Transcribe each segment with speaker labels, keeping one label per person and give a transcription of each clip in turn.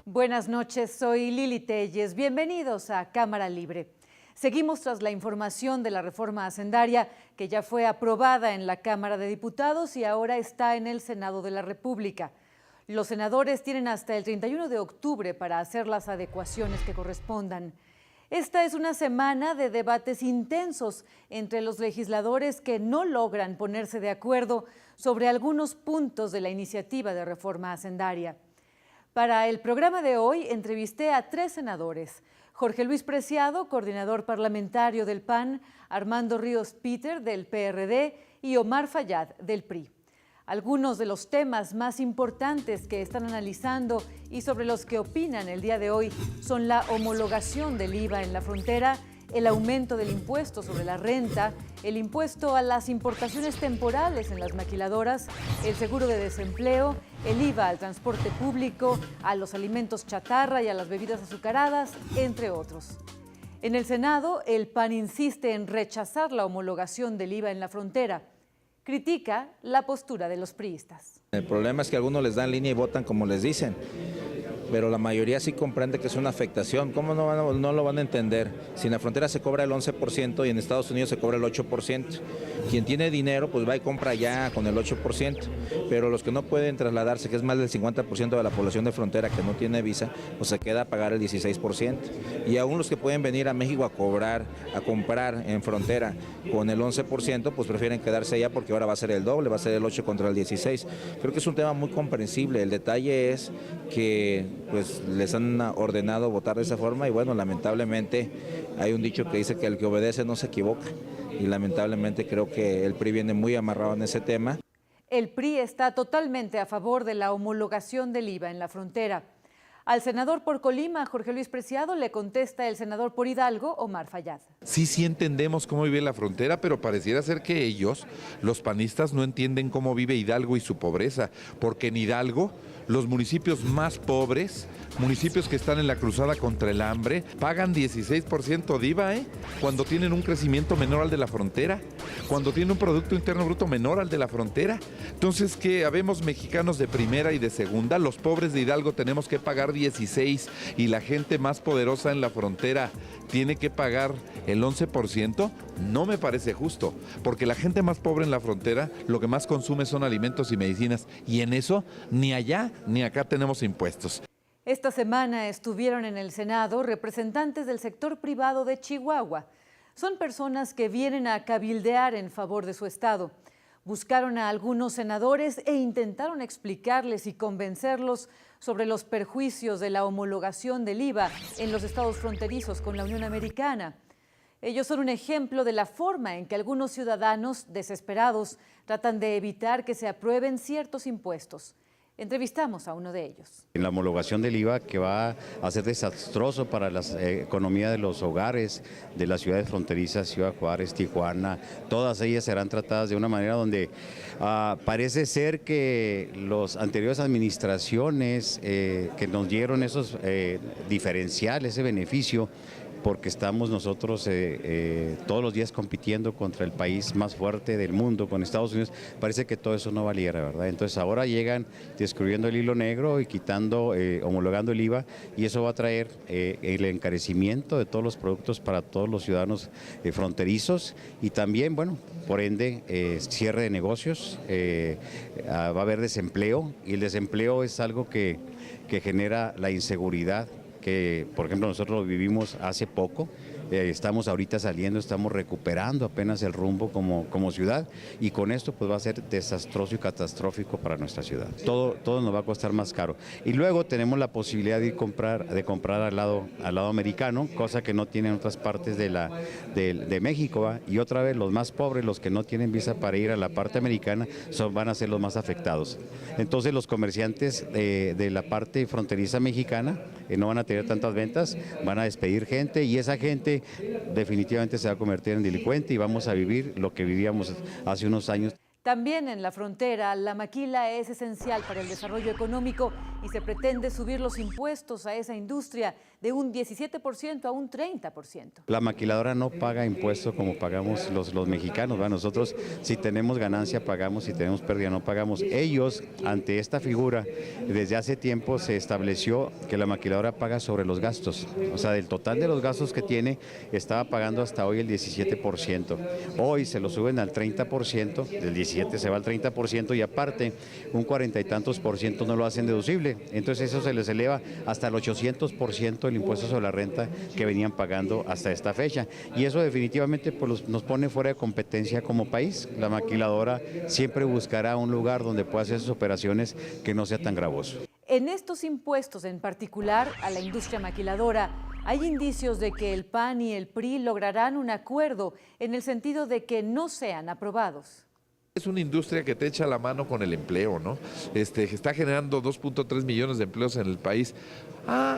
Speaker 1: Buenas noches, soy Lili Telles. Bienvenidos a Cámara Libre. Seguimos tras la información de la reforma hacendaria que ya fue aprobada en la Cámara de Diputados y ahora está en el Senado de la República. Los senadores tienen hasta el 31 de octubre para hacer las adecuaciones que correspondan. Esta es una semana de debates intensos entre los legisladores que no logran ponerse de acuerdo sobre algunos puntos de la iniciativa de reforma hacendaria. Para el programa de hoy entrevisté a 3 senadores: Jorge Luis Preciado, coordinador parlamentario del PAN, Armando Ríos Peter, del PRD, y Omar Fayad, del PRI. Algunos de los temas más importantes que están analizando y sobre los que opinan el día de hoy son la homologación del IVA en la frontera, el aumento del impuesto sobre la renta, el impuesto a las importaciones temporales en las maquiladoras, el seguro de desempleo, el IVA al transporte público, a los alimentos chatarra y a las bebidas azucaradas, entre otros. En el Senado, el PAN insiste en rechazar la homologación del IVA en la frontera. Critica la postura de los priistas.
Speaker 2: El problema es que algunos les dan línea y votan como les dicen, pero la mayoría sí comprende que es una afectación. ¿Cómo no lo van a entender? Si en la frontera se cobra el 11% y en Estados Unidos se cobra el 8%. Quien tiene dinero pues va y compra allá con el 8%, pero los que no pueden trasladarse, que es más del 50% de la población de frontera que no tiene visa, pues se queda a pagar el 16%. Y aún los que pueden venir a México a comprar en frontera con el 11%, pues prefieren quedarse allá porque ahora va a ser el doble, va a ser el 8 contra el 16. Creo que es un tema muy comprensible. El detalle es que pues les han ordenado votar de esa forma y bueno, lamentablemente hay un dicho que dice que el que obedece no se equivoca y lamentablemente creo que el PRI viene muy amarrado en ese tema.
Speaker 1: El PRI está totalmente a favor de la homologación del IVA en la frontera. Al senador por Colima, Jorge Luis Preciado, le contesta el senador por Hidalgo, Omar Fayad.
Speaker 3: Sí entendemos cómo vive la frontera, pero pareciera ser que ellos, los panistas, no entienden cómo vive Hidalgo y su pobreza, porque en Hidalgo los municipios más pobres, municipios que están en la cruzada contra el hambre, pagan 16% de IVA, cuando tienen un crecimiento menor al de la frontera, cuando tienen un Producto Interno Bruto menor al de la frontera. Entonces, que habemos mexicanos de primera y de segunda, los pobres de Hidalgo tenemos que pagar 16 y la gente más poderosa en la frontera tiene que pagar el 11%, no me parece justo, porque la gente más pobre en la frontera lo que más consume son alimentos y medicinas, y en eso ni allá ni acá tenemos impuestos.
Speaker 1: Esta semana estuvieron en el Senado representantes del sector privado de Chihuahua. Son personas que vienen a cabildear en favor de su estado. Buscaron a algunos senadores e intentaron explicarles y convencerlos sobre los perjuicios de la homologación del IVA en los estados fronterizos con la Unión Americana. Ellos son un ejemplo de la forma en que algunos ciudadanos desesperados tratan de evitar que se aprueben ciertos impuestos. Entrevistamos a uno de ellos.
Speaker 4: En la homologación del IVA, que va a ser desastroso para la economía de los hogares de las ciudades fronterizas, Ciudad Juárez, Tijuana, todas ellas serán tratadas de una manera donde parece ser que las anteriores administraciones que nos dieron esos diferenciales, ese beneficio, porque estamos nosotros todos los días compitiendo contra el país más fuerte del mundo, con Estados Unidos, parece que todo eso no valiera, ¿verdad? Entonces ahora llegan descubriendo el hilo negro y homologando el IVA, y eso va a traer el encarecimiento de todos los productos para todos los ciudadanos fronterizos, y también, bueno, por ende, cierre de negocios, va a haber desempleo, y el desempleo es algo que genera la inseguridad, que por ejemplo nosotros lo vivimos hace poco, estamos ahorita saliendo, estamos recuperando apenas el rumbo como ciudad, y con esto pues va a ser desastroso y catastrófico para nuestra ciudad. Todo nos va a costar más caro. Y luego tenemos la posibilidad de comprar al lado americano, cosa que no tienen otras partes de México, ¿va? Y otra vez los más pobres, los que no tienen visa para ir a la parte americana, van a ser los más afectados. Entonces los comerciantes de la parte fronteriza mexicana no van a tener tantas ventas, van a despedir gente y esa gente definitivamente se va a convertir en delincuente y vamos a vivir lo que vivíamos hace unos años.
Speaker 1: También en la frontera, la maquila es esencial para el desarrollo económico y se pretende subir los impuestos a esa industria de un 17% a un 30%.
Speaker 4: La maquiladora no paga impuestos como pagamos los mexicanos, ¿verdad? Nosotros si tenemos ganancia pagamos, si tenemos pérdida no pagamos. Ellos, ante esta figura, desde hace tiempo se estableció que la maquiladora paga sobre los gastos. O sea, del total de los gastos que tiene, estaba pagando hasta hoy el 17%. Hoy se lo suben al 30%, del 17% se va al 30% y aparte un 40 y tantos por ciento no lo hacen deducible. Entonces eso se les eleva hasta el 800% el impuesto sobre la renta que venían pagando hasta esta fecha. Y eso definitivamente pues, nos pone fuera de competencia como país. La maquiladora siempre buscará un lugar donde pueda hacer sus operaciones que no sea tan gravoso.
Speaker 1: En estos impuestos, en particular a la industria maquiladora, hay indicios de que el PAN y el PRI lograrán un acuerdo en el sentido de que no sean aprobados.
Speaker 3: Es una industria que te echa la mano con el empleo, ¿no? Está generando 2.3 millones de empleos en el país.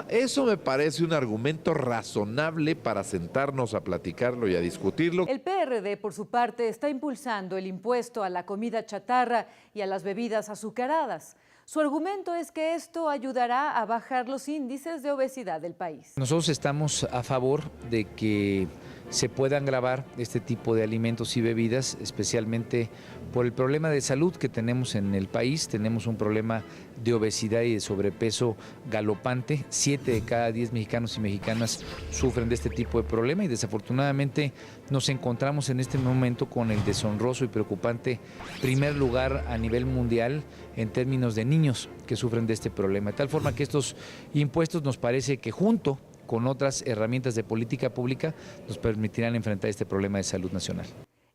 Speaker 3: Eso me parece un argumento razonable para sentarnos a platicarlo y a discutirlo.
Speaker 1: El PRD, por su parte, está impulsando el impuesto a la comida chatarra y a las bebidas azucaradas. Su argumento es que esto ayudará a bajar los índices de obesidad del país.
Speaker 5: Nosotros estamos a favor de que se puedan gravar este tipo de alimentos y bebidas, especialmente por el problema de salud que tenemos en el país. Tenemos un problema de obesidad y de sobrepeso galopante. 7 de cada 10 mexicanos y mexicanas sufren de este tipo de problema y desafortunadamente nos encontramos en este momento con el deshonroso y preocupante primer lugar a nivel mundial en términos de niños que sufren de este problema. De tal forma que estos impuestos nos parece que junto con otras herramientas de política pública nos permitirán enfrentar este problema de salud nacional.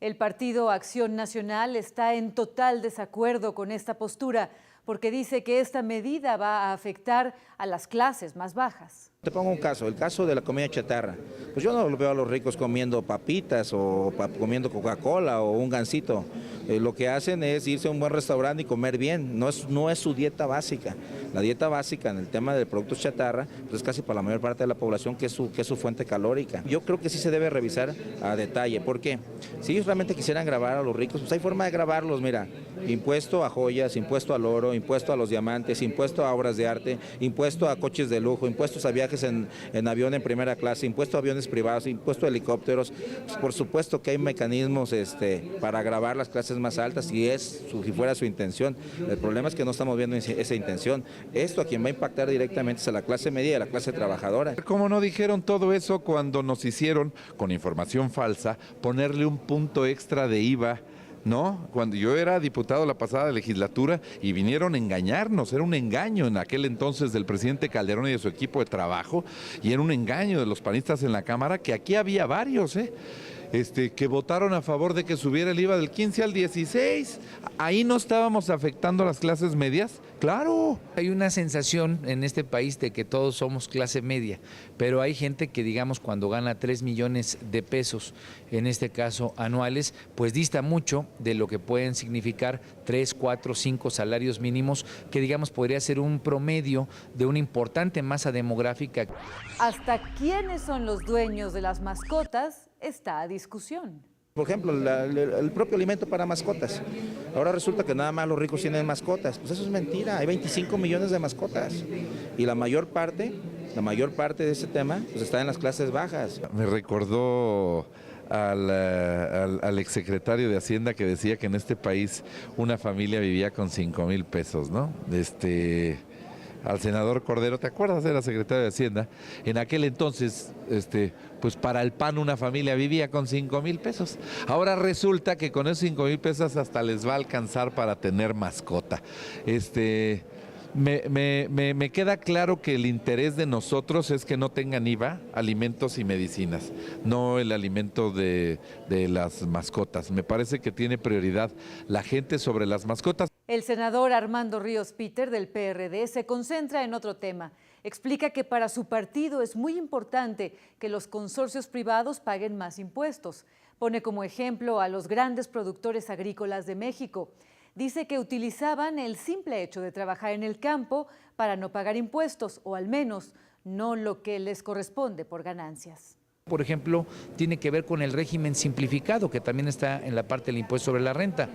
Speaker 1: El Partido Acción Nacional está en total desacuerdo con esta postura porque dice que esta medida va a afectar a las clases más bajas.
Speaker 2: Te pongo un caso, el caso de la comida chatarra. Pues yo no veo a los ricos comiendo papitas o comiendo Coca-Cola o un gansito. Lo que hacen es irse a un buen restaurante y comer bien, no es su dieta básica. La dieta básica en el tema de productos chatarra pues es casi para la mayor parte de la población que es su fuente calórica. Yo creo que sí se debe revisar a detalle. ¿Por qué? Si ellos realmente quisieran grabar a los ricos, pues hay forma de grabarlos, mira. Impuesto a joyas, impuesto al oro, impuesto a los diamantes, impuesto a obras de arte, impuesto a coches de lujo, impuestos a viajes en avión en primera clase, impuesto a aviones privados, impuesto a helicópteros. Pues por supuesto que hay mecanismos para grabar las clases más altas si fuera su intención. El problema es que no estamos viendo esa intención. Esto a quien va a impactar directamente es a la clase media y a la clase trabajadora.
Speaker 3: ¿Cómo no dijeron todo eso cuando nos hicieron, con información falsa, ponerle un punto extra de IVA? ¿No? Cuando yo era diputado la pasada legislatura y vinieron a engañarnos, era un engaño en aquel entonces del presidente Calderón y de su equipo de trabajo, y era un engaño de los panistas en la Cámara, que aquí había varios, que votaron a favor de que subiera el IVA del 15 al 16. Ahí no estábamos afectando a las clases medias. Claro.
Speaker 5: Hay una sensación en este país de que todos somos clase media, pero hay gente que, digamos, cuando gana 3 millones de pesos, en este caso anuales, pues dista mucho de lo que pueden significar 3, 4, 5 salarios mínimos, que digamos podría ser un promedio de una importante masa demográfica.
Speaker 1: Hasta quiénes son los dueños de las mascotas está a discusión.
Speaker 2: Por ejemplo, el propio alimento para mascotas. Ahora resulta que nada más los ricos tienen mascotas. Pues eso es mentira, hay 25 millones de mascotas. Y la mayor parte de ese tema pues está en las clases bajas.
Speaker 3: Me recordó al exsecretario de Hacienda que decía que en este país una familia vivía con 5,000 pesos, ¿no? Al senador Cordero, ¿te acuerdas? Era secretario de Hacienda. En aquel entonces, pues para el PAN una familia vivía con 5,000 pesos. Ahora resulta que con esos 5,000 pesos hasta les va a alcanzar para tener mascota. Me queda claro que el interés de nosotros es que no tengan IVA, alimentos y medicinas, no el alimento de las mascotas. Me parece que tiene prioridad la gente sobre las mascotas.
Speaker 1: El senador Armando Ríos Peter del PRD se concentra en otro tema. Explica que para su partido es muy importante que los consorcios privados paguen más impuestos. Pone como ejemplo a los grandes productores agrícolas de México. Dice que utilizaban el simple hecho de trabajar en el campo para no pagar impuestos, o al menos no lo que les corresponde por ganancias.
Speaker 5: Por ejemplo, tiene que ver con el régimen simplificado, que también está en la parte del impuesto sobre la renta.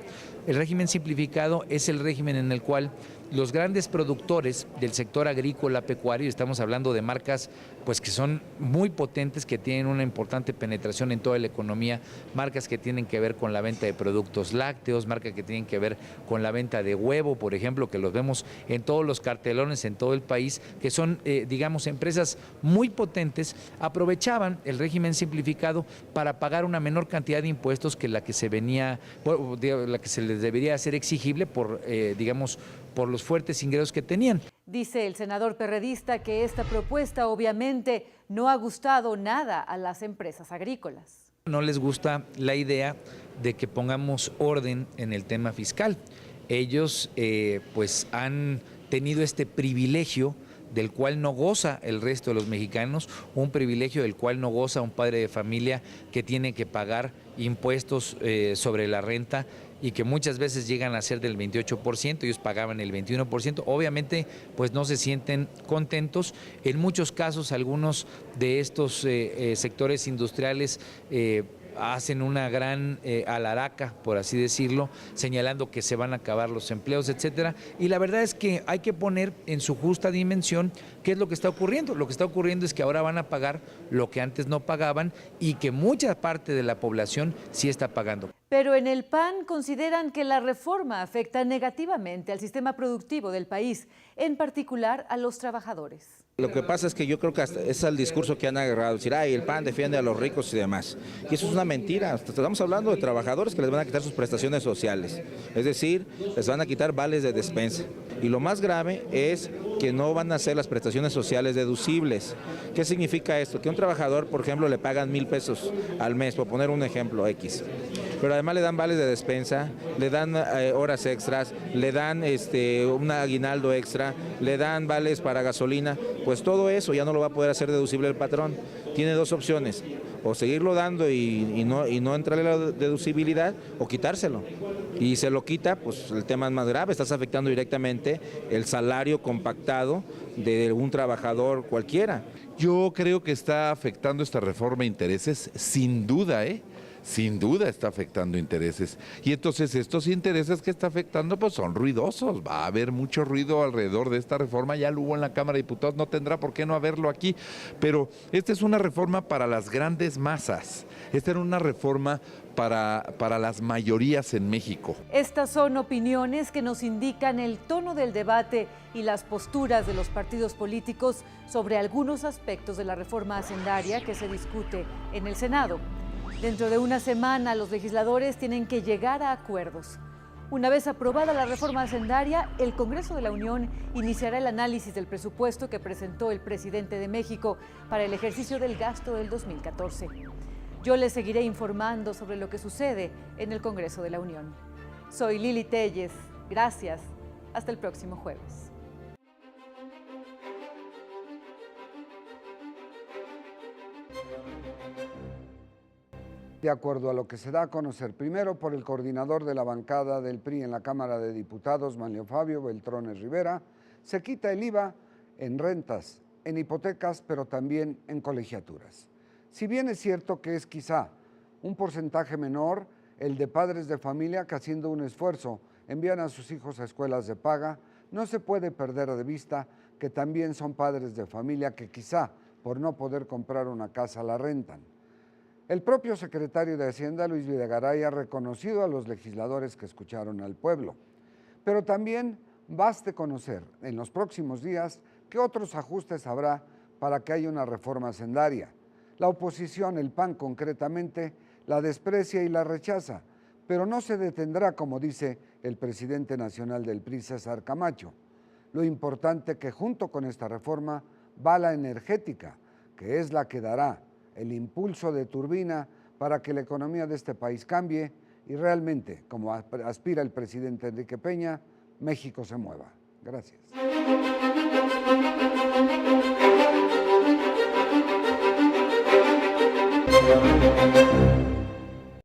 Speaker 5: El régimen simplificado es el régimen en el cual los grandes productores del sector agrícola, pecuario, estamos hablando de marcas pues que son muy potentes, que tienen una importante penetración en toda la economía, marcas que tienen que ver con la venta de productos lácteos, marcas que tienen que ver con la venta de huevo, por ejemplo, que los vemos en todos los cartelones en todo el país, que son, digamos, empresas muy potentes, aprovechaban el régimen simplificado para pagar una menor cantidad de impuestos que la que se venía, la que se les debería hacer exigible por, digamos, por los fuertes ingresos que tenían.
Speaker 1: Dice el senador perredista que esta propuesta obviamente no ha gustado nada a las empresas agrícolas.
Speaker 5: No les gusta la idea de que pongamos orden en el tema fiscal. Ellos pues han tenido este privilegio del cual no goza el resto de los mexicanos, un privilegio del cual no goza un padre de familia que tiene que pagar impuestos sobre la renta y que muchas veces llegan a ser del 28%, ellos pagaban el 21%, obviamente pues no se sienten contentos. En muchos casos algunos de estos sectores industriales hacen una gran alaraca, por así decirlo, señalando que se van a acabar los empleos, etcétera. Y la verdad es que hay que poner en su justa dimensión qué es lo que está ocurriendo. Lo que está ocurriendo es que ahora van a pagar lo que antes no pagaban y que mucha parte de la población sí está pagando.
Speaker 1: Pero en el PAN consideran que la reforma afecta negativamente al sistema productivo del país, en particular a los trabajadores.
Speaker 2: Lo que pasa es que yo creo que es el discurso que han agarrado, decir, ay, el PAN defiende a los ricos y demás. Y eso es una mentira. Estamos hablando de trabajadores que les van a quitar sus prestaciones sociales. Es decir, les van a quitar vales de despensa. Y lo más grave es que no van a hacer las prestaciones sociales deducibles. ¿Qué significa esto? Que a un trabajador, por ejemplo, le pagan 1,000 pesos al mes, por poner un ejemplo X. Pero además le dan vales de despensa, le dan horas extras, le dan un aguinaldo extra, le dan vales para gasolina. Pues todo eso ya no lo va a poder hacer deducible el patrón. Tiene dos opciones, o seguirlo dando y no entrarle la deducibilidad, o quitárselo. Y se lo quita, pues el tema es más grave, estás afectando directamente el salario compactado de un trabajador cualquiera.
Speaker 3: Yo creo que está afectando esta reforma intereses, sin duda, sin duda está afectando intereses. Y entonces estos intereses que está afectando pues son ruidosos. Va a haber mucho ruido alrededor de esta reforma. Ya lo hubo en la Cámara de Diputados, no tendrá por qué no haberlo aquí. Pero esta es una reforma para las grandes masas. Esta era una reforma para las mayorías en México.
Speaker 1: Estas son opiniones que nos indican el tono del debate y las posturas de los partidos políticos sobre algunos aspectos de la reforma hacendaria que se discute en el Senado. Dentro de una semana, los legisladores tienen que llegar a acuerdos. Una vez aprobada la reforma hacendaria, el Congreso de la Unión iniciará el análisis del presupuesto que presentó el presidente de México para el ejercicio del gasto del 2014. Yo les seguiré informando sobre lo que sucede en el Congreso de la Unión. Soy Lili Telles. Gracias. Hasta el próximo jueves.
Speaker 6: De acuerdo a lo que se da a conocer primero por el coordinador de la bancada del PRI en la Cámara de Diputados, Manlio Fabio Beltrones Rivera, se quita el IVA en rentas, en hipotecas, pero también en colegiaturas. Si bien es cierto que es quizá un porcentaje menor el de padres de familia que haciendo un esfuerzo envían a sus hijos a escuelas de paga, no se puede perder de vista que también son padres de familia que quizá por no poder comprar una casa la rentan. El propio secretario de Hacienda, Luis Videgaray, ha reconocido a los legisladores que escucharon al pueblo. Pero también baste conocer en los próximos días qué otros ajustes habrá para que haya una reforma hacendaria. La oposición, el PAN concretamente, la desprecia y la rechaza, pero no se detendrá, como dice el presidente nacional del PRI, César Camacho. Lo importante que junto con esta reforma va la energética, que es la que dará el impulso de turbina para que la economía de este país cambie y realmente, como aspira el presidente Enrique Peña, México se mueva. Gracias.